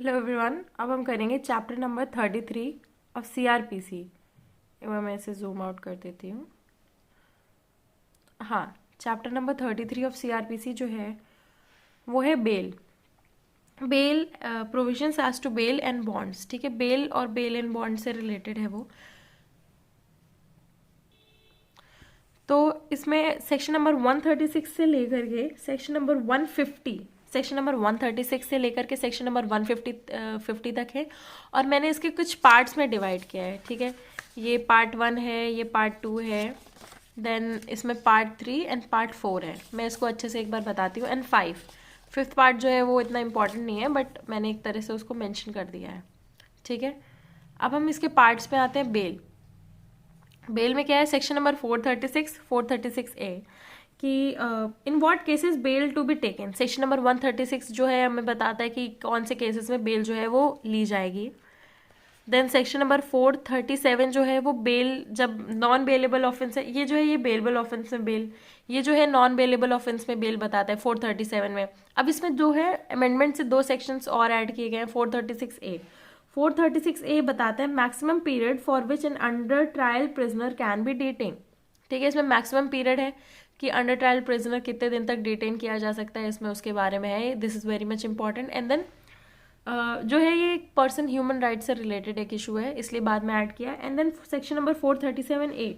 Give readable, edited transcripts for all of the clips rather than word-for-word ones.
Hello everyone. अब हम करेंगे चैप्टर नंबर 33 ऑफ सीआरपीसी। एक बार मैं इसे जूम आउट कर देती हूँ। हाँ, चैप्टर नंबर 33 ऑफ सीआरपीसी जो है वो है bail. Bail provisions as to bail and bonds. ठीक है, बेल और बेल एंड बॉन्ड से रिलेटेड है वो। तो इसमें सेक्शन नंबर 136 से लेकर के सेक्शन नंबर 150, सेक्शन नंबर 136 से लेकर के सेक्शन नंबर 150 तक है। और मैंने इसके कुछ पार्ट्स में डिवाइड किया है। ठीक है, ये पार्ट 1 है, ये पार्ट 2 है, देन इसमें पार्ट 3 एंड पार्ट 4 है। मैं इसको अच्छे से एक बार बताती हूँ। एंड 5th पार्ट जो है वो इतना इंपॉर्टेंट नहीं है, बट मैंने एक तरह से उसको मेंशन कर दिया है। ठीक है, अब हम इसके पार्ट्स पे आते हैं। बेल, बेल में क्या है, सेक्शन नंबर 436 ए कि in what cases bail to be taken. Section number 136 जो है हमें बताता है कि कौन से केसेस में बेल जो है वो ली जाएगी। देन सेक्शन नंबर 437 जो है वो बेल जब नॉन बेलेबल ऑफेंस है, ये जो है ये बेलेबल ऑफेंस में बेल, ये जो है नॉन बेलेबल ऑफेंस में बेल बताता है 437 में। अब इसमें जो है अमेंडमेंट से 2 सेक्शंस और ऐड किए गए हैं। 436 ए बताता है maximum period for which N under trial prisoner can be detain. ठीक है, इसमें मैक्सिमम पीरियड है कि अंडर ट्रायल प्रिजनर कितने दिन तक डिटेन किया जा सकता है, इसमें उसके बारे में है। This is very much important. And then जो है ये एक पर्सन ह्यूमन राइट से रिलेटेड एक इशू है, इसलिए बाद में ऐड किया। And then section number 437 A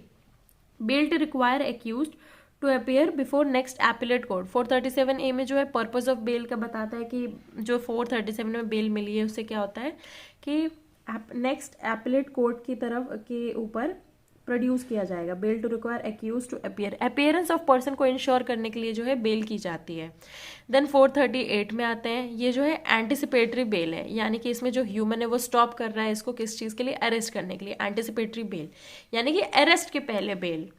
bail to require accused to appear before next appellate court. 437 A में जो है पर्पस ऑफ बेल का बताता है कि जो 437 में बेल मिली है उससे क्या होता है कि नेक्स्ट एपिलेट कोर्ट की तरफ के ऊपर प्रोड्यूस किया जाएगा। Bail to require accuse to appear, appearance of person को इंश्योर करने के लिए जो है बेल की जाती है। देन 438 में आते हैं, ये जो है एंटिसिपेटरी बेल है, यानी कि इसमें जो ह्यूमन है वो स्टॉप कर रहा है इसको किस चीज़ के लिए, अरेस्ट करने के लिए। एंटिसिपेटरी बेल यानी कि अरेस्ट के पहले बेल,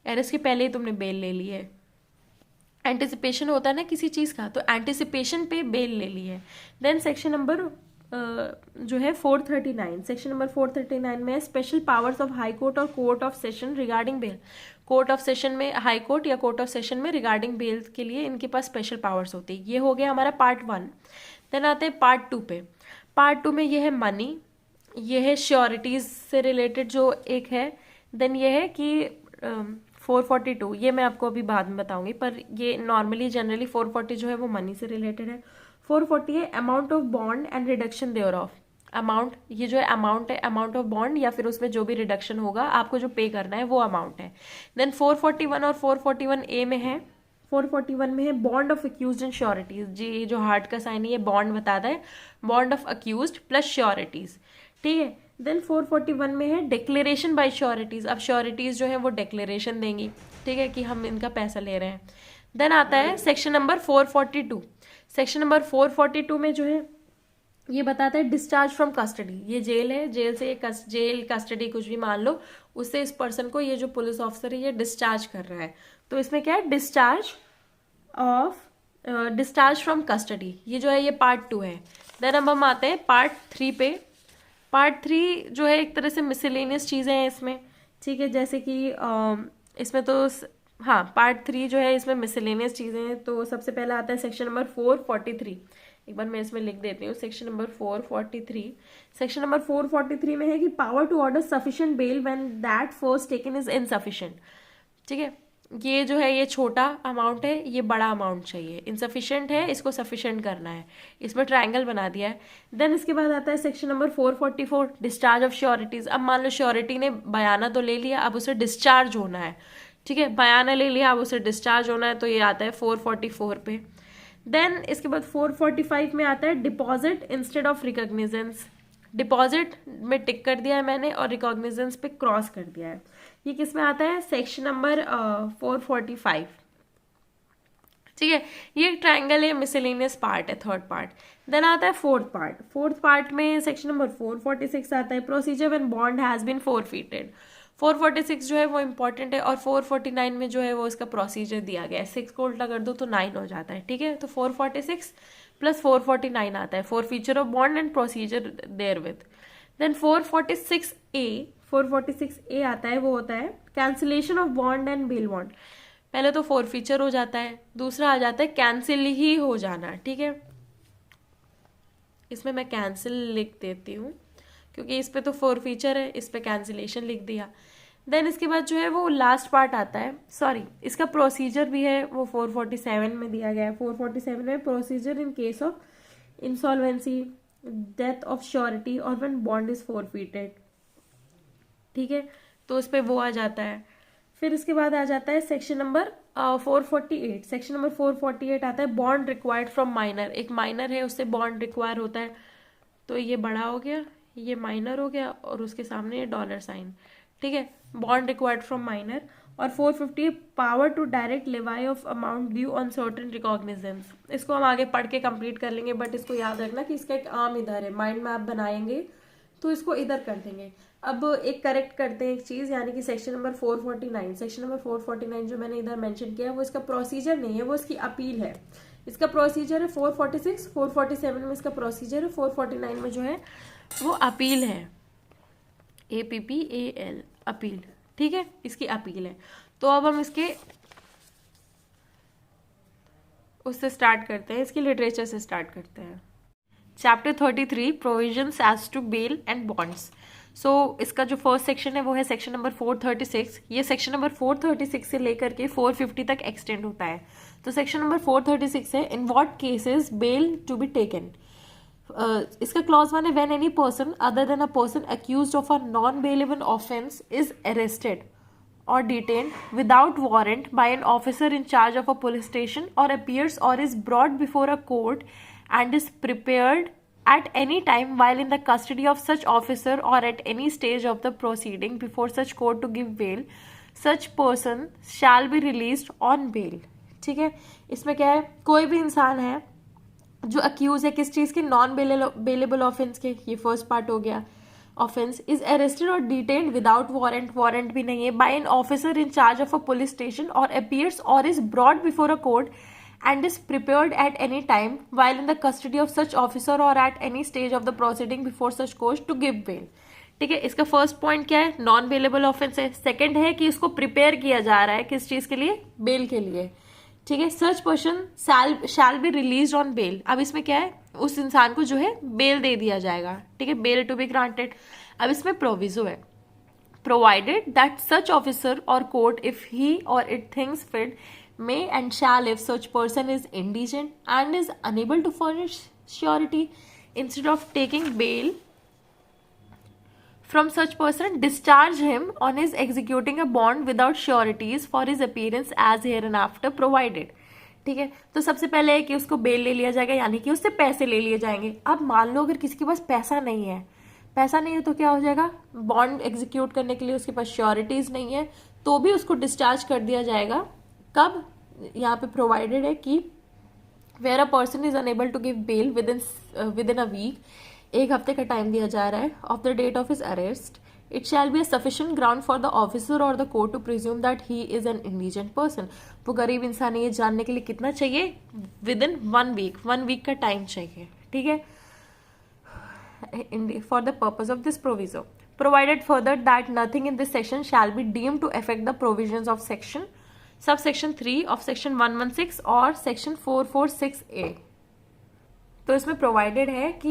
अरेस्ट के पहले ही तुमने बेल ले ली है। एंटिसिपेशन होता है ना किसी चीज़ का, तो एंटिसिपेशन पे बेल ले ली है। देन सेक्शन नंबर जो है 439, सेक्शन नंबर 439 में special powers of high court और court of session regarding bail. Court of session में, हाई कोर्ट या कोर्ट ऑफ सेशन में रिगार्डिंग बेल के लिए इनके पास स्पेशल पावर्स होती है। ये हो गया हमारा पार्ट 1। देन आते हैं पार्ट 2 पे। पार्ट 2 में ये है मनी, ये है श्योरिटीज से रिलेटेड जो एक है। देन ये है कि 442, ये मैं आपको अभी बाद में बताऊंगी, पर ये नॉर्मली जनरली 440 जो है वो मनी से रिलेटेड है। 440 है amount of bond and reduction thereof. Amount, ये जो है अमाउंट है, अमाउंट ऑफ बॉन्ड या फिर उसमें जो भी रिडक्शन होगा आपको जो पे करना है वो अमाउंट है। देन 441 और 441 ए में है, 441 में है bond of accused and sureties. जी, जो हार्ट का साइन है ये बॉन्ड बताता है, bond of accused plus sureties. ठीक है, देन 441 में है डिक्लेरेशन बाय श्योरिटीज। अब श्योरिटीज जो है वो डिक्लेरेशन देंगी, ठीक है, कि हम इनका पैसा ले रहे हैं। देन आता है सेक्शन नंबर 442। सेक्शन नंबर 442 में जो है ये बताता है डिस्चार्ज फ्रॉम कस्टडी। ये जेल है, जेल से ये जेल कस्टडी कुछ भी मान लो, उससे इस पर्सन को ये जो पुलिस ऑफिसर है ये डिस्चार्ज कर रहा है। तो इसमें क्या है, डिस्चार्ज फ्रॉम कस्टडी। ये जो है ये पार्ट 2 है। देन अब हम आते हैं पार्ट 3 पे। पार्ट 3 जो है एक तरह से मिसलेनियस चीज़ें हैं इसमें। ठीक है, जैसे कि इसमें तो हाँ, पार्ट 3 जो है इसमें मिसलेनियस चीज़ें हैं। तो सबसे पहला आता है सेक्शन नंबर 443। एक बार मैं इसमें लिख देती हूँ, सेक्शन नंबर 443। सेक्शन नंबर 443 में है कि power to order sufficient bail when that first taken is insufficient. ठीक है, ये जो है ये छोटा अमाउंट है, ये बड़ा अमाउंट चाहिए। इनसफिशिएंट है, इसको सफिशिएंट करना है, इसमें ट्रायंगल बना दिया है। देन इसके बाद आता है section number 444 discharge of sureties. अब मान लो श्योरिटी ने बयाना तो ले लिया, अब उसे डिस्चार्ज होना है। ठीक है, बयाना ले लिया, अब उसे डिस्चार्ज होना है, तो ये आता है 444 पे। देन इसके बाद 445 में आता है डिपॉजिट इंस्टेड ऑफ रिकॉग्निजेंस। डिपॉजिट में टिक कर दिया है मैंने और रिकॉग्निजेंस पे क्रॉस कर दिया है। ये किस में आता है, सेक्शन नंबर 445। ठीक है, ये ट्रायंगल है, मिसलेनियस पार्ट है, 3rd पार्ट। देन आता है 4th पार्ट। 4th पार्ट में सेक्शन नंबर 446 आता है procedure when bond has been forfeited. 446 जो है वो इंपॉर्टेंट है, और 449 में जो है वो इसका प्रोसीजर दिया गया है। 6 को उल्टा कर दो तो 9 हो जाता है। ठीक है, तो 446 प्लस 449 आता है, forfeiture of bond and procedure therewith. Then 446 A आता है, वो होता है cancellation of bond and bail bond. पहले तो फॉर फीचर हो जाता है, दूसरा आ जाता है कैंसिल ही हो जाना। ठीक है, इसमें मैं कैंसिल लिख देती हूँ क्योंकि इस पे तो फोर फीचर है, इस पे कैंसिलेशन लिख दिया। देन इसके बाद जो है वो लास्ट पार्ट आता है, सॉरी इसका प्रोसीजर भी है वो 447 में दिया गया है। 447 में procedure in case of insolvency, death of surety और व्हेन बॉन्ड इज फोरफीटेड। ठीक है, तो उस पर वो आ जाता है। फिर इसके बाद आ जाता है सेक्शन नंबर 448। सेक्शन नंबर 448 आता है बॉन्ड रिक्वायर्ड फ्रॉम माइनर। एक माइनर है, उससे बॉन्ड रिक्वायर होता है, तो ये बड़ा हो गया, ये माइनर हो गया और उसके सामने ये डॉलर साइन। ठीक है, बॉन्ड रिक्वायर्ड फ्रॉम माइनर। और 450 power to direct levy of amount due on certain recognizance. इसको हम आगे पढ़ के कंप्लीट कर लेंगे, बट इसको याद रखना कि इसका एक आम इधर है, माइंड मैप बनाएंगे तो इसको इधर कर देंगे। अब एक करेक्ट करते हैं एक चीज, यानी कि सेक्शन नंबर 449, सेक्शन नंबर 449 जो मैंने इधर मेंशन किया वो इसका प्रोसीजर नहीं है, वो इसकी अपील है। इसका प्रोसीजर है 446, 447 में इसका प्रोसीजर है, 449 में जो है वो अपील है, APPAL अपील। ठीक है, इसकी अपील है। तो अब हम इसके उससे स्टार्ट करते हैं, इसकी लिटरेचर से स्टार्ट करते हैं। Chapter 33 provisions as to bail and bonds. So इसका जो फर्स्ट सेक्शन है वो है सेक्शन नंबर 436। ये सेक्शन नंबर 436 से लेकर के 450 तक एक्सटेंड होता है। तो सेक्शन नंबर 436 है in what cases bail to be taken. इसका क्लॉज 1 है when any person other than a person accused of a non bailable offence is arrested or detained without warrant by an officer in charge of a police station or appears or is brought before a court and is prepared at any time while in the custody of such officer or at any stage of the proceeding before such court to give bail, such person shall be released on bail। ठीक है, इसमें क्या है, कोई भी इंसान है जो अक्यूज है किस चीज के, नॉन बेलेबल ऑफेंस के, ये फर्स्ट पार्ट हो गया। ऑफेंस इज अरेस्टेड और डिटेन्ड विदाउट वारंट, वारंट भी नहीं है, by an officer in charge of a police station और अपीयर्स और is brought before a court and is prepared at any time while in the custody of such officer और at any stage of the proceeding before such court to give bail. ठीक है, इसका first point क्या है, non bailable offence है। Second है कि इसको प्रिपेयर किया जा रहा है किस चीज के लिए, बेल के लिए। ठीक है, such person shall be release on bail. अब इसमें क्या है, उस इंसान को जो है बेल दे दिया जाएगा। ठीक है, बेल टू बी ग्रांटेड। अब इसमें प्रोविजो है, provided that such officer or court if he or it thinks fit may and shall if such person is indigent and is unable to furnish surety instead of taking bail from such person, discharge him on his executing a bond without sureties for his appearance as hereinafter provided। ठीक है, तो सबसे पहले है कि उसको bell ले लिया जाएगा, यानी कि उससे पैसे ले लिए जाएंगे। अब मान लो अगर किसी के पास पैसा नहीं है, पैसा नहीं है तो क्या हो जाएगा, बॉन्ड एग्जीक्यूट करने के लिए उसके पास श्योरिटीज नहीं है, तो भी उसको डिस्चार्ज कर दिया जाएगा। कब, यहाँ पे प्रोवाइडेड है कि where a person is unable to give bail within a week, एक हफ्ते का टाइम दिया जा रहा है, of the date of his arrest, it shall be a sufficient ground for the officer और the court to presume that he is an indigent person. वो गरीब इंसान है ये जानने के लिए कितना चाहिए, विद इन 1 वीक, 1 वीक का टाइम चाहिए। ठीक है, for the purpose of this proviso provided further that nothing in this section shall be deemed to affect the provisions of section sub section 3 of section 116 or section 446A। तो इसमें provided है कि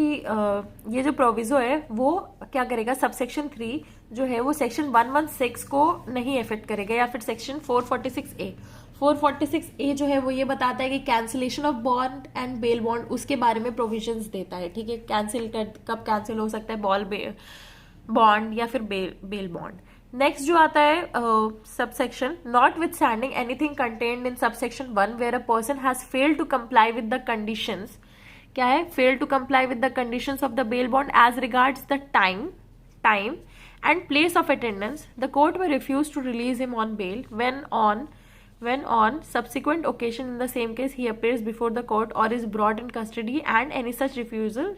ये जो proviso है वो क्या करेगा, सबसेक्शन 3 जो है वो सेक्शन 116 को नहीं इफेक्ट करेगा, या फिर सेक्शन 446A। 446A जो है वो ये बताता है कि cancellation of bond and bail bond, उसके बारे में प्रोविजंस देता है। ठीक है, कैंसिल कब कैंसिल हो सकता है, बॉन्ड या फिर बेल बॉन्ड। नेक्स्ट जो आता है subsection, notwithstanding anything contained in subsection 1 where a person has failed to comply with the conditions, क्या है, fail to comply with the conditions of the bail bond as regards the time and place of attendance, the court may refuse to release him on bail when on subsequent occasion in the same case he appears before the court or is brought in custody, and any such refusal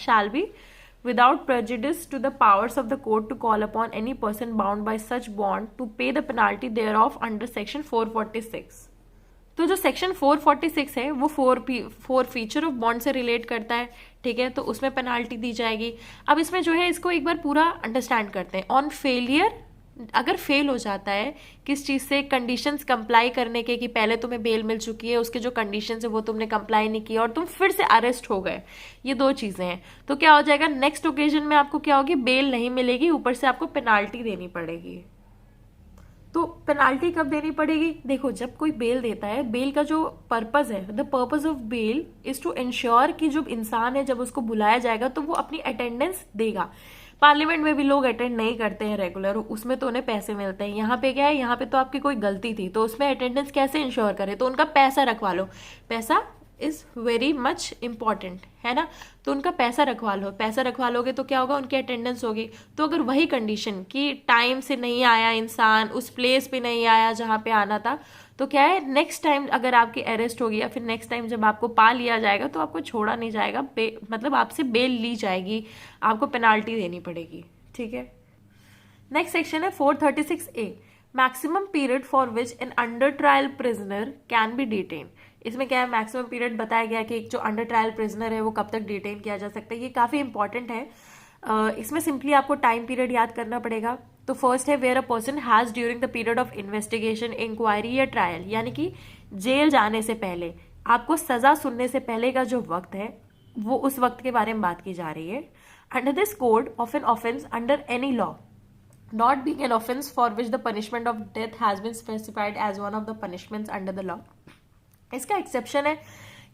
shall be without prejudice to the powers of the court to call upon any person bound by such bond to pay the penalty thereof under section 446। तो जो section 446 है वो 4 feature of bond से relate करता है। ठीक है, तो उसमें पेनाल्टी दी जाएगी। अब इसमें जो है इसको एक बार पूरा अंडरस्टैंड करते हैं। ऑन फेलियर अगर फेल हो जाता है किस चीज़ से, कंडीशंस कंप्लाई करने के, कि पहले तुम्हें बेल मिल चुकी है, उसके जो कंडीशंस है वो तुमने कंप्लाई नहीं किया और तुम फिर से अरेस्ट हो गए, ये दो चीज़ें हैं, तो क्या हो जाएगा, नेक्स्ट ओकेजन में आपको क्या होगी, बेल नहीं मिलेगी, ऊपर से आपको पेनाल्टी देनी पड़ेगी। तो पेनाल्टी कब देनी पड़ेगी, देखो जब कोई बेल देता है, बेल का जो पर्पज है, the purpose of bail is to ensure कि जो इंसान है जब उसको बुलाया जाएगा तो वो अपनी अटेंडेंस देगा। पार्लियामेंट में भी लोग अटेंड नहीं करते हैं रेगुलर, उसमें तो उन्हें पैसे मिलते हैं। यहाँ पे क्या है, यहाँ पे तो आपकी कोई गलती थी तो उसमें अटेंडेंस कैसे इंश्योर करे, तो उनका पैसा रखवा लो, पैसा इज वेरी मच इम्पॉर्टेंट है ना, तो उनका पैसा रखवा लो, पैसा रखवा लोगे तो क्या होगा, उनकी अटेंडेंस होगी। तो अगर वही कंडीशन कि टाइम से नहीं आया इंसान, उस प्लेस पे नहीं आया जहाँ पे आना था, तो क्या है, नेक्स्ट टाइम अगर आपकी अरेस्ट होगी या फिर नेक्स्ट टाइम जब आपको पा लिया जाएगा तो आपको छोड़ा नहीं जाएगा, मतलब आपसे बेल ली जाएगी, आपको पेनाल्टी देनी पड़ेगी। ठीक है, नेक्स्ट सेक्शन है 436A, maximum period for which N under trial prisoner can be detain. इसमें क्या है, मैक्सिमम पीरियड बताया गया कि एक जो अंडर ट्रायल प्रिजनर है वो कब तक डिटेन किया जा सकता है, ये काफी इंपॉर्टेंट है। इसमें सिंपली आपको टाइम पीरियड याद करना पड़ेगा। तो फर्स्ट है where a person has during the period of investigation, inquiry या ट्रायल, यानी कि जेल जाने से पहले, आपको सजा सुनने से पहले का जो वक्त है वो उस वक्त के बारे में बात की जा रही है। Under this code of an offence under any law not being an offense for which the punishment of death has been specified as one of the punishments under the law। इसका एक्सेप्शन है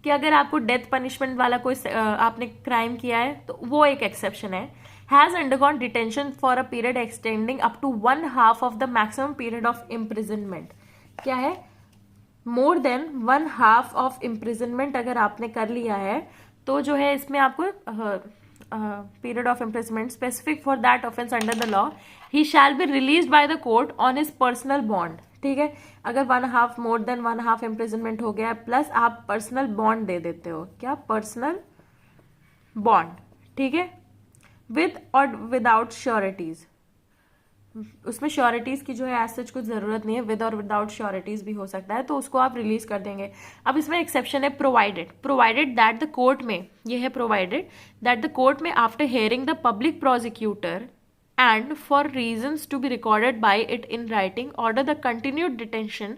कि अगर आपको death punishment वाला कोई आपने crime किया है तो वो एक एक्सेप्शन है। Has undergone detention for a period extending up to 1/2 of the maximum period of imprisonment. क्या है, मोर देन 1/2 ऑफ इम्प्रिजनमेंट अगर आपने कर लिया है तो जो है इसमें आपको period of imprisonment specific for that offense under the law, he shall be released by the court on his personal bond। ठीक है, अगर 1/2 मोर देन 1/2 इम्प्रिजनमेंट हो गया प्लस आप पर्सनल बॉन्ड दे देते हो, क्या, पर्सनल बॉन्ड, ठीक है, विद और विदाउट श्योरिटीज, उसमें श्योरिटीज की जो है एज सच कुछ जरूरत नहीं है, विद और विदाउट श्योरिटीज भी हो सकता है, तो उसको आप रिलीज कर देंगे। अब इसमें एक्सेप्शन है, प्रोवाइडेड दैट द कोर्ट में, ये है provided that the court may after hearing the public prosecutor and for reasons to be recorded by it in writing order the continued detention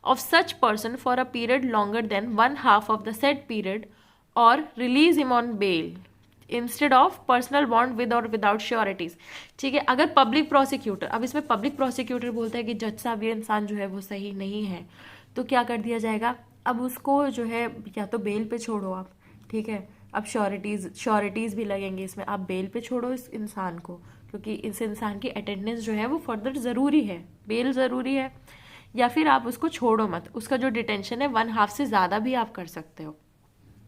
of such person for a period longer than 1/2 of the said period or release him on bail instead of personal bond with और without sureties. ठीक है, अगर public prosecutor, अब इसमें public prosecutor बोलता है कि जज साहब ये इंसान जो है वो सही नहीं है, तो क्या कर दिया जाएगा, अब उसको जो है या तो बेल पे छोड़ो आप, ठीक है, अब श्योरिटीज भी लगेंगे इसमें, आप बेल पे छोड़ो इस इंसान को, क्योंकि इस इंसान की अटेंडेंस जो है वो फर्दर जरूरी है, बेल जरूरी है, या फिर आप उसको छोड़ो मत, उसका जो डिटेंशन है 1/2 से ज्यादा भी आप कर सकते हो।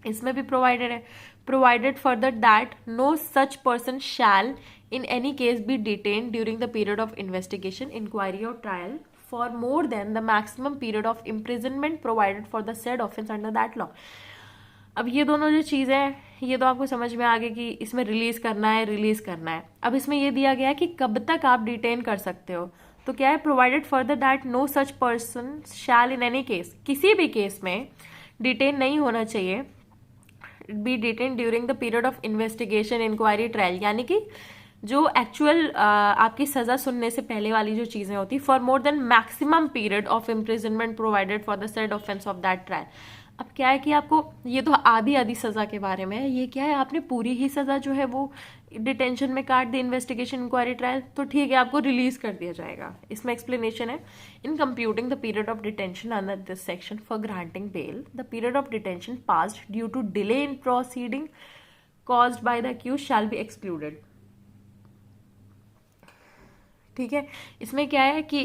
इसमें भी प्रोवाइडेड है, provided further that no such person shall in any case be detain during the period of investigation, inquiry और trial for more than the maximum period of imprisonment provided for the said offence under that law. अब ये दोनों जो चीजें हैं ये तो आपको समझ में आ गई कि इसमें रिलीज करना है। अब इसमें ये दिया गया है कि कब तक आप डिटेन कर सकते हो, तो क्या है, provided further that no such person shall in any case, किसी भी केस में डिटेन नहीं होना चाहिए, be detain during the period of investigation, inquiry, trial, यानी कि जो एक्चुअल आपकी सजा सुनने से पहले वाली जो चीजें होती, for more then maximum period of imprisonment provided for the said offence of that trial. अब क्या है कि आपको, ये तो आधी सजा के बारे में है, ये क्या है, आपने पूरी ही सजा जो है वो डिटेंशन में काट दी, इन्वेस्टिगेशन, इंक्वायरी, ट्रायल, तो ठीक है, आपको रिलीज कर दिया जाएगा। इसमें एक्सप्लेनेशन है, in computing the period of detention under this section for granting bail, the period of detention passed due to delay in proceeding caused by the accuse shall be excluded. ठीक है, इसमें क्या है कि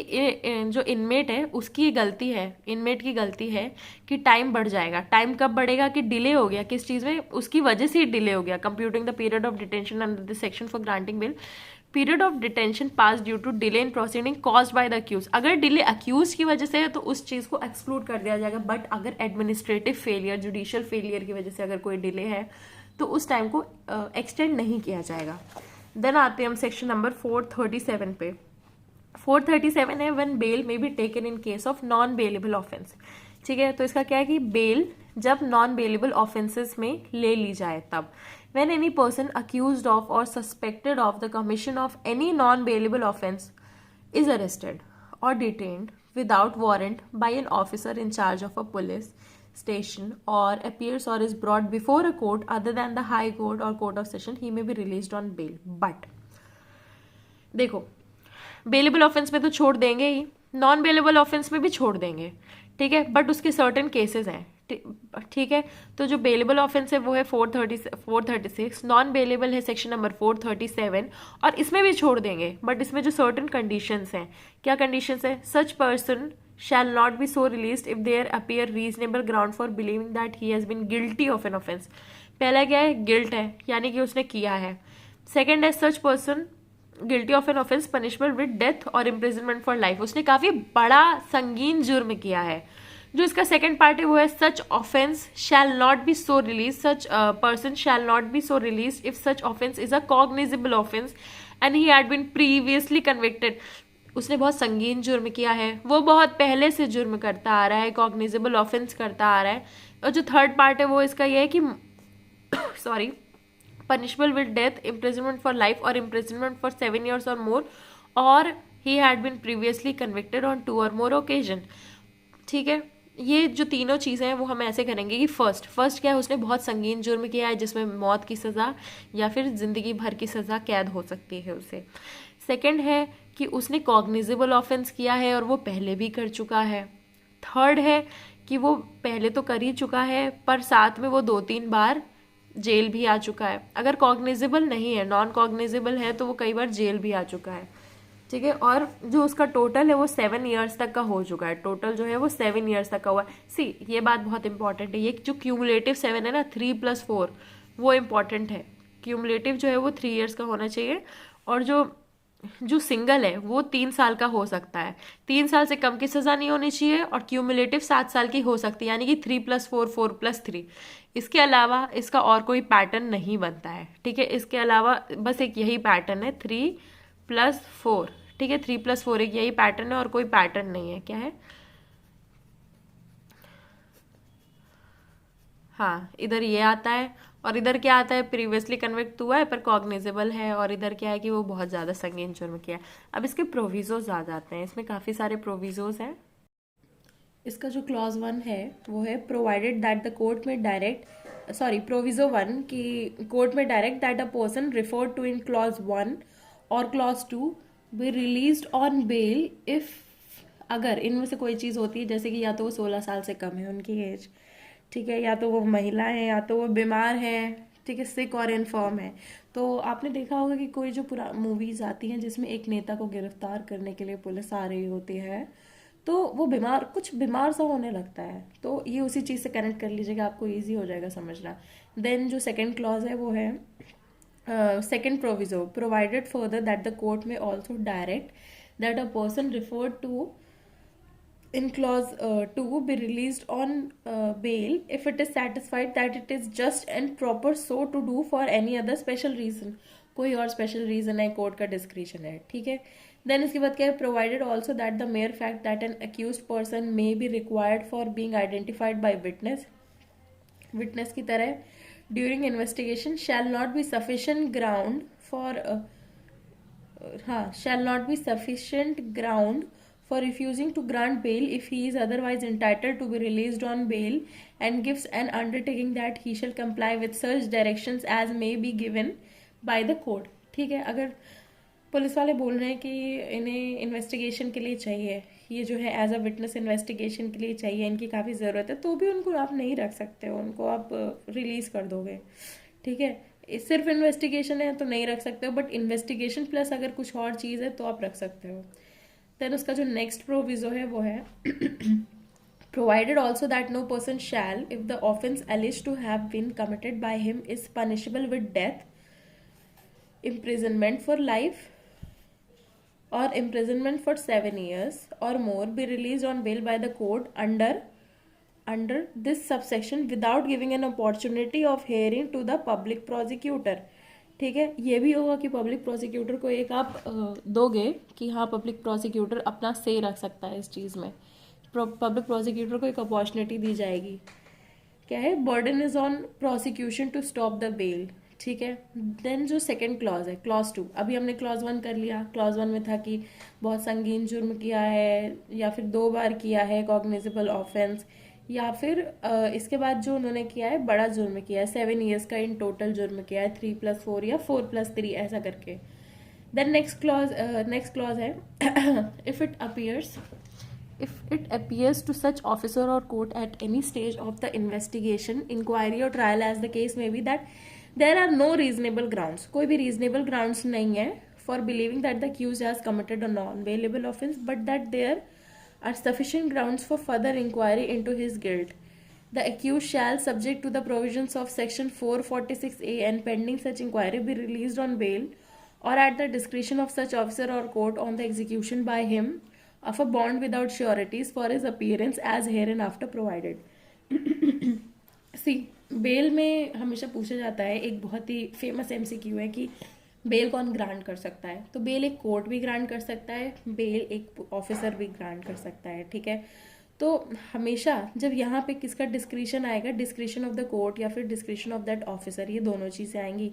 जो इनमेट है उसकी गलती है, इनमेट की गलती है कि टाइम बढ़ जाएगा। टाइम कब बढ़ेगा कि डिले हो गया किस चीज में, उसकी वजह से ही डिले हो गया। Computing the period of detention under this section for granting bail, period of detention pass due to delay in proceeding caused by the accuse, अगर डिले अक्यूज की वजह से है तो उस चीज को एक्सक्लूड कर दिया जाएगा, बट अगर एडमिनिस्ट्रेटिव फेलियर, जुडिशियल फेलियर की वजह से अगर कोई डिले है तो उस टाइम को एक्सटेंड नहीं किया जाएगा। देन आते हैं हम सेक्शन नंबर 437 पे। 437 है when bail may be taken in case of non bailable offence. ठीक है, तो इसका क्या है कि बेल जब नॉन बेलेबल ऑफेंसेस में ले ली जाए तब, when any person accused of और suspected of the commission of any non bailable offence is arrested or detained without warrant by an officer in charge of a police station or appears or is brought before a court other than the high court or court of session, he may be released on bail. But देखो, bailable offence में तो छोड़ देंगे ही, non bailable offence में भी छोड़ देंगे, ठीक है, बट उसके सर्टेन केसेस हैं, ठीक है। तो जो बेलेबल ऑफेंस है वो है 436, नॉन बेलेबल है सेक्शन नंबर 437, और इसमें भी छोड़ देंगे, बट इसमें जो सर्टेन कंडीशंस हैं, क्या कंडीशंस है? Such person shall not be so released if there appear reasonable ground for believing that he has been guilty of an offense. पहला क्या है? गिल्ट है, यानी कि उसने किया है। सेकेंड है such person guilty of an offence punishment with death और इम्प्रिजनमेंट फॉर लाइफ, उसने काफी बड़ा संगीन जुर्म किया है। जो इसका सेकेंड पार्ट है वो है such offence shall not be so release, such person shall not be so release if such offence is a cognizable offence and he had been previously convicted. उसने बहुत संगीन जुर्म किया है, वो बहुत पहले से जुर्म करता आ रहा है, कॉग्निजेबल ऑफेंस करता आ रहा है। और जो थर्ड पार्ट है वो इसका ये है कि sorry, punishable with death, imprisonment for life or imprisonment for 7 years or more, or he had been previously convicted on 2 or more occasion। ठीक है, ये जो तीनों चीज़ें हैं वो हम ऐसे करेंगे कि फर्स्ट क्या है, उसने बहुत संगीन जुर्म किया है जिसमें मौत की सज़ा या फिर ज़िंदगी भर की सज़ा कैद हो सकती है उसे। सेकंड है कि उसने कॉग्निजेबल ऑफेंस किया है और वो पहले भी कर चुका है। थर्ड है कि वो पहले तो कर ही चुका है पर साथ में वो 2-3 बार जेल भी आ चुका है। अगर कॉग्निजेबल नहीं है, नॉन कॉग्निजेबल है, तो वो कई बार जेल भी आ चुका है, ठीक है। और जो उसका टोटल है वो 7 ईयर्स तक का हो चुका है, टोटल जो है वो 7 ईयर्स तक का हुआ है। सी, ये बात बहुत इंपॉर्टेंट है, ये जो क्यूमुलेटिव 7 है ना, 3+4, वो इम्पॉर्टेंट है। क्यूमुलेटिव जो है वो 3 ईयर्स का होना चाहिए, और जो सिंगल है वो 3 साल का हो सकता है, 3 साल से कम की सज़ा नहीं होनी चाहिए, और क्यूमुलेटिव 7 साल की हो सकती है, यानी कि 3+4, 4+3। इसके अलावा इसका और कोई पैटर्न नहीं बनता है, ठीक है। इसके अलावा बस एक यही पैटर्न है 3+4, ठीक है, 3+4 एक यही पैटर्न है और कोई पैटर्न नहीं है। क्या है? हाँ, इधर ये आता है, और इधर क्या आता है? प्रीवियसली कन्विक्ट हुआ है पर कॉग्निजेबल है, और इधर क्या है कि वो बहुत ज़्यादा संगीन जुर्म किया है। अब इसके प्रोविजोज आ जाते हैं, इसमें काफ़ी सारे प्रोविजोज हैं। इसका जो क्लॉज 1 है वो है provided that the court may direct, sorry, proviso 1 कि court may direct that a person referred to in clause 1 or clause 2 be released on bail if, अगर इनमें से कोई चीज़ होती है, जैसे कि या तो वो 16 साल से कम है उनकी एज, ठीक है, या तो वो महिला है, या तो वो बीमार है, ठीक है, सिक और इन्फर्म है। तो आपने देखा होगा कि कोई जो पूरा मूवीज आती हैं जिसमें एक नेता को गिरफ्तार करने के लिए पुलिस आ रही होती है, तो वो कुछ बीमार सा होने लगता है, तो ये उसी चीज़ से कनेक्ट कर लीजिएगा, आपको ईजी हो जाएगा समझना। देन जो सेकेंड क्लॉज है वो है second proviso provided further that the court may also direct that a person referred to in clause 2 be released on bail if it is satisfied that it is just and proper so to do for any other special reason। कोई और special reason है, court का discretion है, ठीक है। Then इसके बाद क्या है? Provided also that the mere fact that an accused person may be required for being identified by witness की तरह during investigation shall not be sufficient ground for shall not be sufficient ground for refusing to grant bail if he is otherwise entitled to be released on bail and gives an undertaking that he shall comply with such directions as may be given by the court। ठीक है, अगर police वाले बोल रहे हैं कि इन्हें investigation के लिए चाहिए, ये जो है एज अ विटनेस इन्वेस्टिगेशन के लिए चाहिए, इनकी काफ़ी ज़रूरत है, तो भी उनको आप नहीं रख सकते हो, उनको आप रिलीज़ कर दोगे, ठीक है। सिर्फ इन्वेस्टिगेशन है तो नहीं रख सकते हो, बट इन्वेस्टिगेशन प्लस अगर कुछ और चीज़ है तो आप रख सकते हो। देन उसका जो नेक्स्ट प्रोविजो है वो है provided also that no person shall if the offence alleged to have been committed by him is punishable with death, imprisonment for life or imprisonment for 7 years or more be released on bail by the court under this subsection without giving an opportunity of hearing to the public prosecutor। ठीक है, ये भी होगा कि public prosecutor को एक आप दोगे कि हाँ पब्लिक प्रोसिक्यूटर अपना से रख सकता है इस चीज़ में, पब्लिक प्रोसिक्यूटर को एक अपॉर्चुनिटी दी जाएगी। क्या है? Burden is on prosecution to stop the bail, ठीक है। देन जो सेकंड क्लॉज है, क्लॉज 2, अभी हमने क्लॉज 1 कर लिया। क्लॉज 1 में था कि बहुत संगीन जुर्म किया है या फिर 2 बार किया है कॉग्निजेबल ऑफेंस, या फिर इसके बाद जो उन्होंने किया है बड़ा जुर्म किया है, 7 ईयर्स का इन टोटल जुर्म किया है, 3+4 या 4+3 ऐसा करके। देन नेक्स्ट क्लॉज है if it appears to such officer or court at any stage of the investigation, inquiry or trial as the case may be that there are no reasonable grounds, कोई भी reasonable grounds नहीं है for believing that the accused has committed a non-bailable offense, but that there are sufficient grounds for further inquiry into his guilt. The accused shall, subject to the provisions of section 446A and pending such inquiry, be released on bail or at the discretion of such officer or court on the execution by him of a bond without sureties for his appearance as hereinafter provided. C, bell में हमेशा पूछा जाता है, एक बहुत ही famous MCQ है कि bell कौन ग्रांट कर सकता है। तो बेल एक कोर्ट भी ग्रांट कर सकता है, बेल एक ऑफिसर भी ग्रांट कर सकता है, ठीक है। तो हमेशा जब यहाँ पे किसका डिस्क्रिशन आएगा, डिस्क्रिशन ऑफ द कोर्ट या फिर डिस्क्रिशन ऑफ दैट ऑफिसर, ये दोनों चीज़ें आएंगी।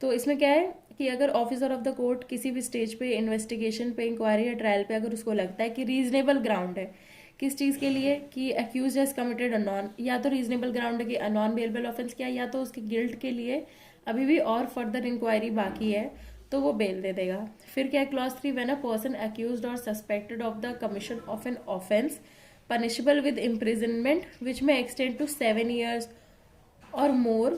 तो इसमें क्या है कि अगर ऑफिसर ऑफ द कोर्ट किसी भी स्टेज पे, इन्वेस्टिगेशन पे, इंक्वायरी या ट्रायल पे, अगर उसको लगता है कि रीजनेबल ग्राउंड है किस चीज़ के लिए, कि accuse has committed a non, या तो रीजनेबल ग्राउंड है कि नॉन बेलेबल ऑफेंस किया, या तो उसके गिल्ट के लिए अभी भी और फर्दर इंक्वायरी बाकी है, तो वो बेल दे देगा। फिर क्या है clause 3, when a person accused और suspected of the commission of an offence punishable with imprisonment which may extend to 7 years or more,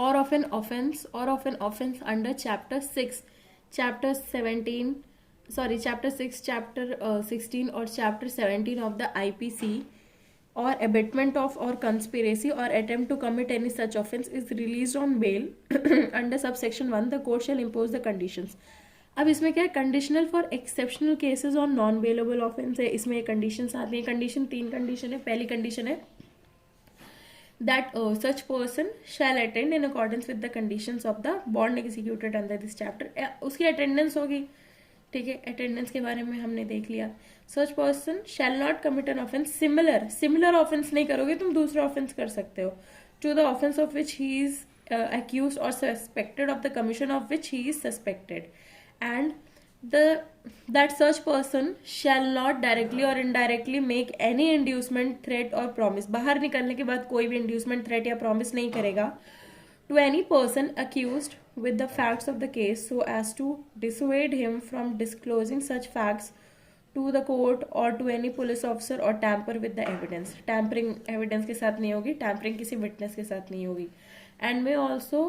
or of an offense under chapter 6, chapter 17, chapter 6, chapter 16 or chapter 17 of the IPC, or abatement of or conspiracy or attempt to commit any such offense, is released on bail under subsection 1, the court shall impose the conditions. अब इसमें क्या है, conditional for exceptional cases on non bailable offence है, इसमें conditions आती हैं। Condition 3 condition है। पहली कंडीशन है that such person shall attend in accordance with the conditions of the bond executed under this chapter, उसकी अटेंडेंस होगी, ठीक है। अटेंडेंस के बारे में हमने देख लिया। such person shall not commit an offense similar offense नहीं करोगे तुम, दूसरा offense कर सकते हो, to the offense of which he is accused or suspected of the commission of which he is suspected, and that such person shall not directly or indirectly make any inducement, threat or promise, बाहर निकलने के बाद कोई भी inducement, threat या promise नहीं करेगा, to any person accused with the facts of the case so as to dissuade him from disclosing such facts to the court or to any police officer or tamper with the evidence. Tampering evidence के साथ नहीं होगी, tampering किसी witness के साथ नहीं होगी, and may also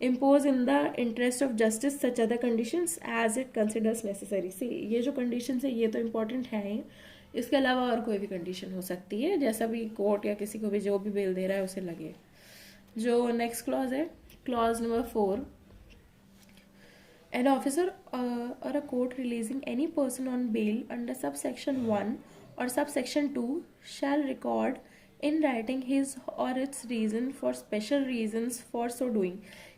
impose in the interest of justice such other conditions as it considers necessary. See, ये जो conditions है ये तो important है ही, इसके अलावा और कोई भी condition हो सकती है, जैसा भी कोर्ट या किसी को भी जो भी बेल दे रहा है उसे लगे। जो नेक्स्ट क्लॉज है, clause number 4, an officer or a court releasing any person on bail under subsection 1 or subsection 2 shall record in writing his or its reason for special reasons for so doing.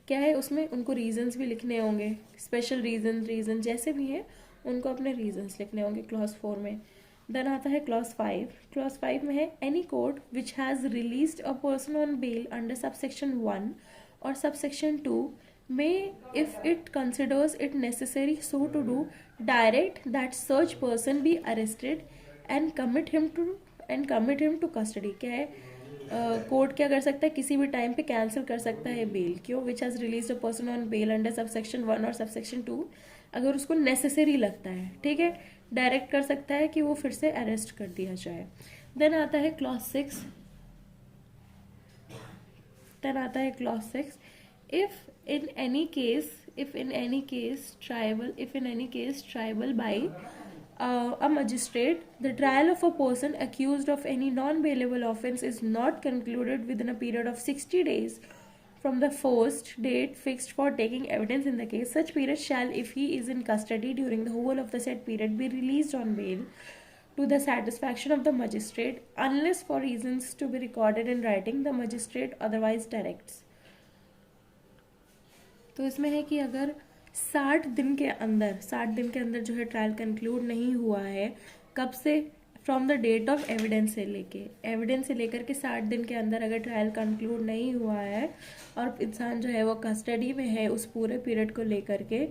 क्या है उसमें उनको reasons भी लिखने होंगे, special reason जैसे भी हैं उनको अपने रीजंस लिखने होंगे क्लॉज 4 में। देन आता है क्लॉज 5, क्लॉज 5 में है any court which has released a person on bail under subsection 1 or subsection 2 may, if it considers it necessary so to do, direct that such person be arrested and commit him to custody. क्या है, court क्या कर सकता है, किसी भी time पे cancel कर सकता है बेल, क्यों, which has release a person on bail under subsection 1 or subsection 2, अगर उसको नेसेसरी लगता है, ठीक है, डायरेक्ट कर सकता है कि वो फिर से अरेस्ट कर दिया जाए। देन आता है clause 6, if in any case tribal by a magistrate, the trial of a person accused of any non-bailable offence is not concluded within a period of 60 days from the first date fixed for taking evidence in the case, such period shall, if he is in custody during the whole of the said period, be released on bail to the satisfaction of the magistrate, unless for reasons to be recorded in writing the magistrate otherwise directs. तो इसमें है कि अगर 60 दिन के अंदर जो है ट्रायल कंक्लूड नहीं हुआ है, कब से, from the date of evidence से लेकर के 60 दिन के अंदर अगर ट्रायल कंक्लूड नहीं हुआ है और इंसान जो है वो कस्टडी में है उस पूरे पीरियड को लेकर के,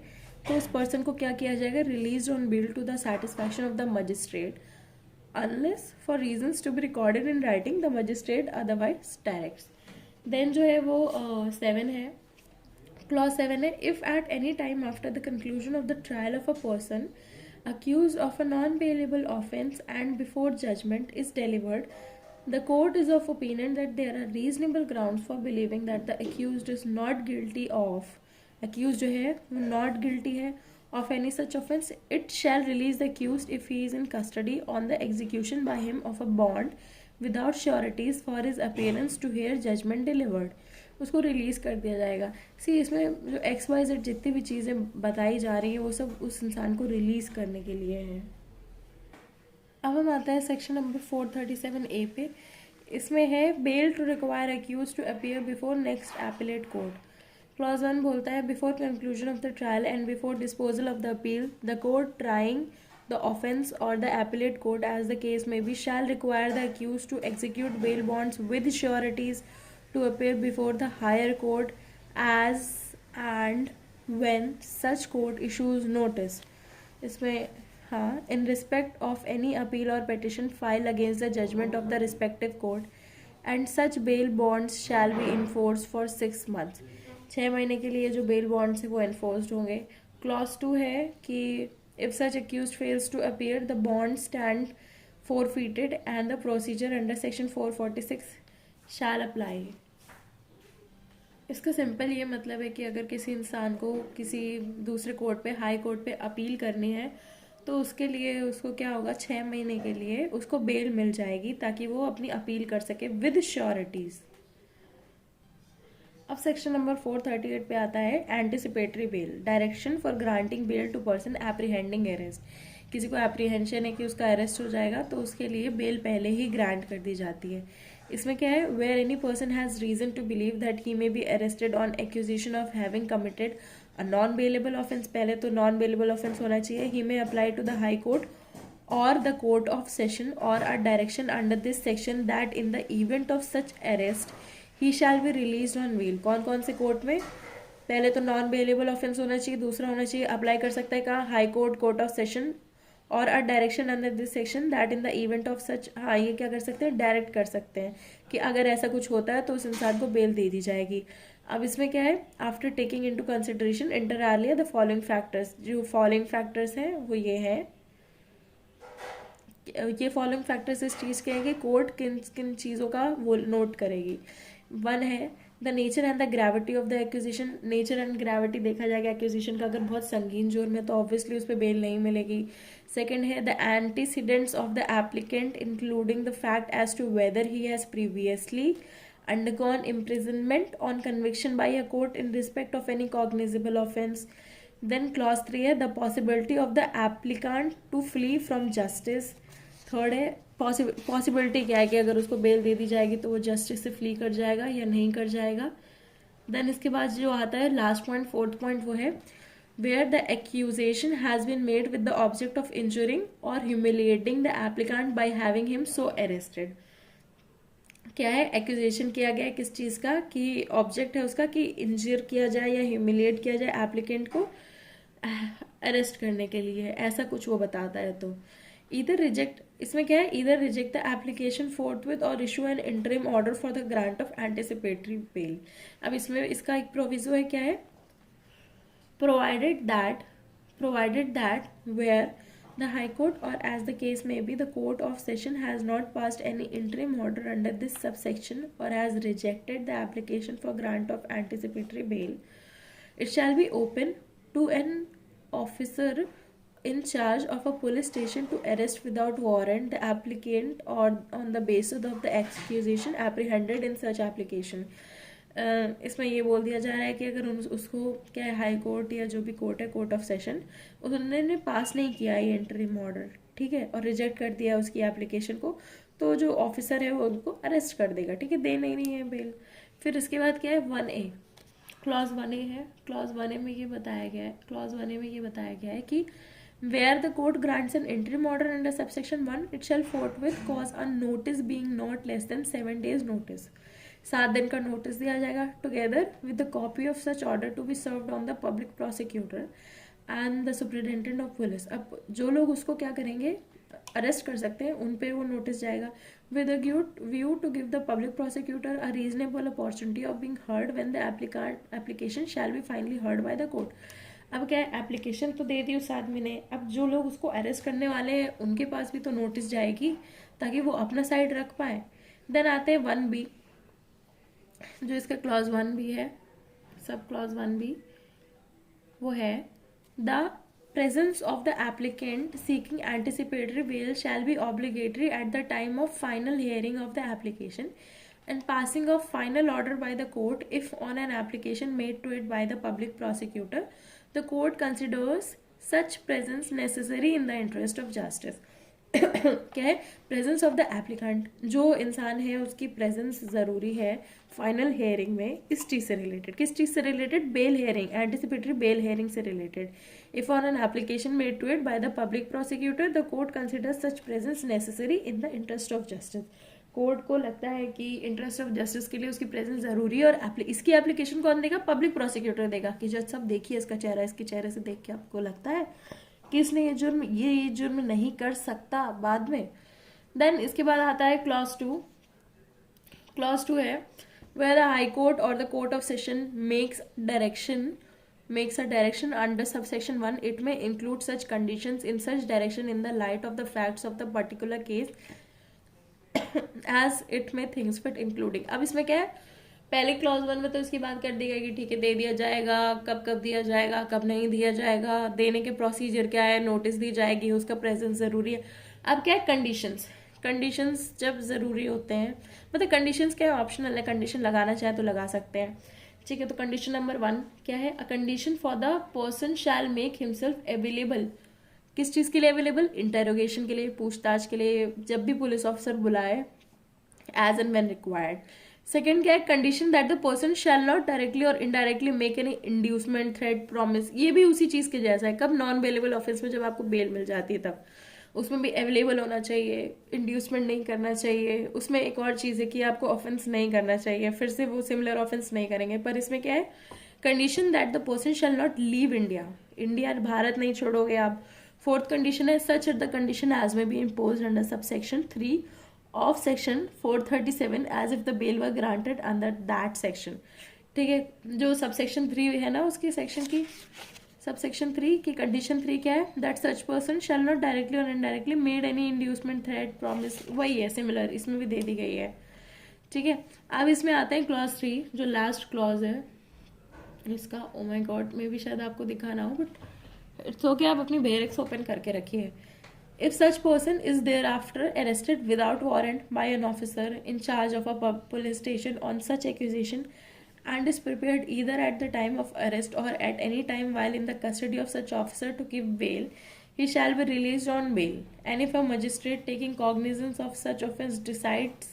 तो उस पर्सन को क्या किया जाएगा, release on bail to the satisfaction of the magistrate unless for reasons to be recorded in writing the magistrate otherwise directs. Then जो है वो 7 है, क्लॉज 7 है, if at any time after the conclusion of the trial of a person accused of a non-bailable offence and before judgment is delivered, the court is of opinion that there are reasonable grounds for believing that the accused is not guilty of, accused जो है वो not guilty है of any such offence, it shall release the accused if he is in custody on the execution by him of a bond without sureties for his appearance to hear judgment delivered. उसको release कर दिया जाएगा। सी इसमें जो XYZ जितनी भी चीज़ें बताई जा रही है वो सब उस इंसान को रिलीज़ करने के लिए है। अब हम आता है सेक्शन नंबर 437A पे। इसमें है bail to require accused to appear before next appellate court. Clause 1 बोलता है before conclusion of the trial and before disposal of the appeal the court trying the offence और the appellate court as the case may be shall require the accused to execute bail bonds with sureties to appear before the higher court as and when such court issues notice. इसमें हाँ, in respect of any appeal or petition filed against the judgment of the respective court and such bail bonds shall be enforced for 6 months. 6 महीने के लिए जो bail bonds है वो enforced होंगे। Clause 2 है कि if such accused fails to appear the bonds stand forfeited and the procedure under section 446 shall apply. इसका सिंपल ये मतलब है कि अगर किसी इंसान को किसी दूसरे कोर्ट पे, हाई कोर्ट पे अपील करनी है तो उसके लिए उसको क्या होगा, 6 महीने के लिए उसको बेल मिल जाएगी ताकि वो अपनी अपील कर सके विद श्योरिटीज। अब सेक्शन नंबर 438 पे आता है anticipatory bail, direction for granting bail to person apprehending arrest. किसी को एप्रीहेंशन है कि उसका अरेस्ट हो जाएगा तो उसके लिए बेल पहले ही ग्रांट कर दी जाती है। इसमें क्या है, where any person has reason to believe that he may be arrested on accusation of having committed a non bailable offence, पहले तो नॉन बेलेबल ऑफेंस होना चाहिए, he may apply to the high court or the court of session or a direction under this section that in the event of such arrest he shall be released on bail। कौन कौन से court में, पहले तो non bailable offence होना चाहिए, दूसरा होना चाहिए अप्लाई कर सकता है कहाँ, high court, court of session और a direction under this section that in the event of such, हाँ ये क्या कर सकते हैं, डायरेक्ट कर सकते हैं कि अगर ऐसा कुछ होता है तो उस इंसान को बेल दे दी जाएगी। अब इसमें क्या है, after taking into consideration inter alia the following factors, जो फॉलोइंग फैक्टर्स हैं वो ये है, ये फॉलोइंग फैक्टर्स इस चीज़ के हैं कि कोर्ट किन किन चीज़ों का वो नोट करेगी। 1 है the nature and the gravity of the accusation, nature and gravity देखा जाएगा एक्यूजिशन का, अगर बहुत संगीन जुर्म है तो ऑब्वियसली उस पर बेल नहीं मिलेगी। 2 है the antecedents of the applicant including the fact as to whether he has previously undergone imprisonment on conviction by a court in respect of any cognizable offence. Then clause 3 है the possibility of the applicant to flee from justice। 3rd है possibility क्या है कि अगर उसको bell दे दी जाएगी तो वो जस्टिस से फ्ली कर जाएगा या नहीं कर जाएगा। देन इसके बाद जो आता है लास्ट पॉइंट, 4th पॉइंट, वो है where the accusation has been made with the object of injuring or humiliating the applicant by having him so arrested। क्या है, एक्यूजेशन किया गया है किस चीज़ का, कि ऑब्जेक्ट है उसका कि इंजर किया जाए या ह्यूमिलिएट किया जाए एप्लीकेंट को अरेस्ट करने के लिए, ऐसा कुछ वो बताता है। तो इधर रिजेक्ट, इसमें क्या है, इधर reject the application forthwith or issue an interim order for the grant of anticipatory bail. अब इसमें इसका एक प्रोविजो है, क्या है, provided that where the High Court or as the case may be the Court of Session has not passed any interim order under this subsection or has rejected the application for grant of anticipatory bail, it shall be open to an officer in charge of a police station to arrest without warrant the applicant or on the basis of the accusation apprehended in such application। इसमें ये बोल दिया जा रहा है कि अगर उसको क्या है, हाई कोर्ट या जो भी कोर्ट है, कोर्ट ऑफ सेशन, उन्होंने पास नहीं किया ये इंटरिम ऑर्डर, ठीक है, और रिजेक्ट कर दिया उसकी एप्लीकेशन को, तो जो ऑफिसर है वो उनको अरेस्ट कर देगा, ठीक है, दे नहीं है बेल। फिर इसके बाद क्या है, 1A, क्लॉज 1A है। क्लॉज 1A में ये बताया गया है, क्लॉज 1A में ये बताया गया है कि Where the court grants an interim order under subsection 1, it shall forthwith cause a notice being not less than 7 days notice. 7 दिन का नोटिस दिया जाएगा together with the copy of such order to be served on the public prosecutor and the superintendent of police. अब जो लोग उसको क्या करेंगे, अरेस्ट कर सकते हैं, उन पे वो नोटिस जाएगा with a view to give the public prosecutor a reasonable opportunity of being heard when the application shall be finally heard by the court. अब क्या है, एप्लीकेशन तो दे दी उस आदमी ने, अब जो लोग उसको अरेस्ट करने वाले हैं उनके पास भी तो नोटिस जाएगी ताकि वो अपना साइड रख पाए. देन आते हैं 1B, जो इसका क्लॉज 1B है, सब क्लॉज 1B, वो है the presence of the applicant seeking anticipatory bail shall be obligatory at the time of final hearing of the application and passing of final order by the court if on an application made to it by the public prosecutor the court considers such presence necessary in the interest of justice. क्या है, presence of the applicant, जो इंसान है उसकी presence ज़रूरी है final hearing में. इस चीज़ से रिलेटेड, किस चीज़ से related, bail hearing, anticipatory bail hearing से related. If on an application made to it by the public prosecutor the court considers such presence necessary in the interest of justice. Court को लगता है कि interest of justice के लिए उसकी presence ज़रूरी है, और इसकी एप्लीकेशन कौन देगा, पब्लिक प्रोसिक्यूटर देगा कि जज सब देखिए इसका चेहरा, इसके चेहरे से देख के आपको लगता है कि इसने ये जुर्म नहीं कर सकता बाद में. देन इसके बाद आता है क्लॉज 2. क्लॉज 2 है where the high court or the court of session makes a direction under subsection 1, it may include such conditions in such direction in the light of the facts of the particular case as it may things fit including. अब इसमें क्या है, पहले clause 1 में तो इसकी बात कर दी गई कि ठीक है दे दिया जाएगा, कब कब दिया जाएगा, कब नहीं दिया जाएगा, देने के प्रोसीजर क्या है, नोटिस दी जाएगी, उसका प्रेजेंस ज़रूरी है. अब क्या है, कंडीशंस जब ज़रूरी होते हैं, मतलब कंडीशंस क्या है, ऑप्शनल है, कंडीशन लगाना चाहे तो लगा सकते हैं. ठीक है, तो कंडीशन नंबर 1 क्या है, a condition for the person shell make himself available. किस चीज़ के लिए अवेलेबल, इंटेरोगेशन के लिए, पूछताछ के लिए, जब भी पुलिस ऑफिसर बुलाए, as and when required. Second क्या है, condition that the person shall not directly और indirectly make any inducement, threat, promise. ये भी उसी चीज़ के जैसा है. कब, नॉन बेलेबल ऑफेंस में जब आपको बेल मिल जाती है तब उसमें भी अवेलेबल होना चाहिए, इंड्यूसमेंट नहीं करना चाहिए. उसमें एक और चीज़ है कि आपको ऑफेंस नहीं करना चाहिए, फिर से वो सिमिलर ऑफेंस नहीं करेंगे. पर इसमें क्या है, condition that the person shall not leave India, Bharat नहीं छोड़ोगे आप. फोर्थ कंडीशन है सच द कंडीशन एज में be impose under subsection 3 of section 437 as if the bail were granted under that section. ठीक है, जो सबसेक्शन 3 है ना उसकी सेक्शन की, सबसेक्शन 3 की कंडीशन 3 क्या है, that such person shall not directly और indirectly made any inducement, threat, promise. वही है, सिमिलर इसमें भी दे दी गई है. ठीक है, अब इसमें आते हैं क्लॉज 3, जो लास्ट क्लॉज है इसका. ओ माय गॉड, मे भी शायद आपको दिखाना हो, बट इट्स ओके, आप अपनी बेयरिक्स ओपन करके रखिए. If such person is thereafter arrested without warrant by an officer in charge of a police station on such accusation and is prepared either at the time of arrest or at any time while in the custody of such officer to give bail, he shall be released on bail. And if a magistrate taking cognizance of such offence decides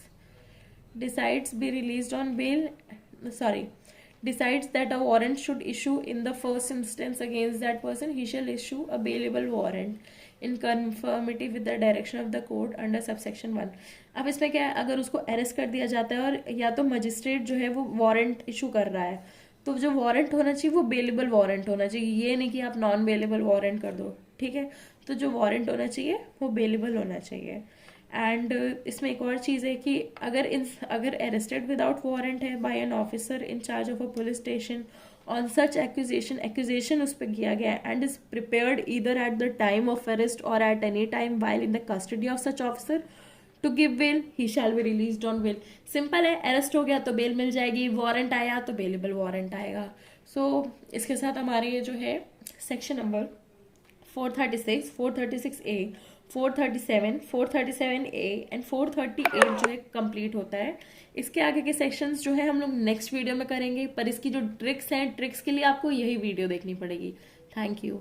that a warrant should issue in the first instance against that person, he shall issue a bailable warrant in conformity with the direction of the court under subsection 1. अब इसमें क्या है, अगर उसको arrest कर दिया जाता है और या तो मजिस्ट्रेट जो है वो वारंट इशू कर रहा है, तो जो वारंट होना चाहिए वो बेलेबल वारंट होना चाहिए. ये नहीं कि आप नॉन बेलेबल वारंट कर दो. ठीक है, तो जो वारंट होना चाहिए वो बेलेबल होना चाहिए. एंड इसमें एक और चीज़ है कि अगर अरेस्टेड विदाउट वारंट है by an officer in charge of a police station on such accusation उस पर किया गया and is prepared either at the time of arrest or at any time while in the custody of such officer to give bail, he shall be released on bail. Simple है, arrest हो गया तो bell मिल जाएगी, warrant आया तो bailable warrant आएगा. सो इसके साथ हमारे ये जो है section number 436, 436A, 437, 437A and 438 जो है कंप्लीट होता है. इसके आगे के सेक्शंस जो है हम लोग नेक्स्ट वीडियो में करेंगे, पर इसकी जो ट्रिक्स हैं, ट्रिक्स के लिए आपको यही वीडियो देखनी पड़ेगी. Thank you.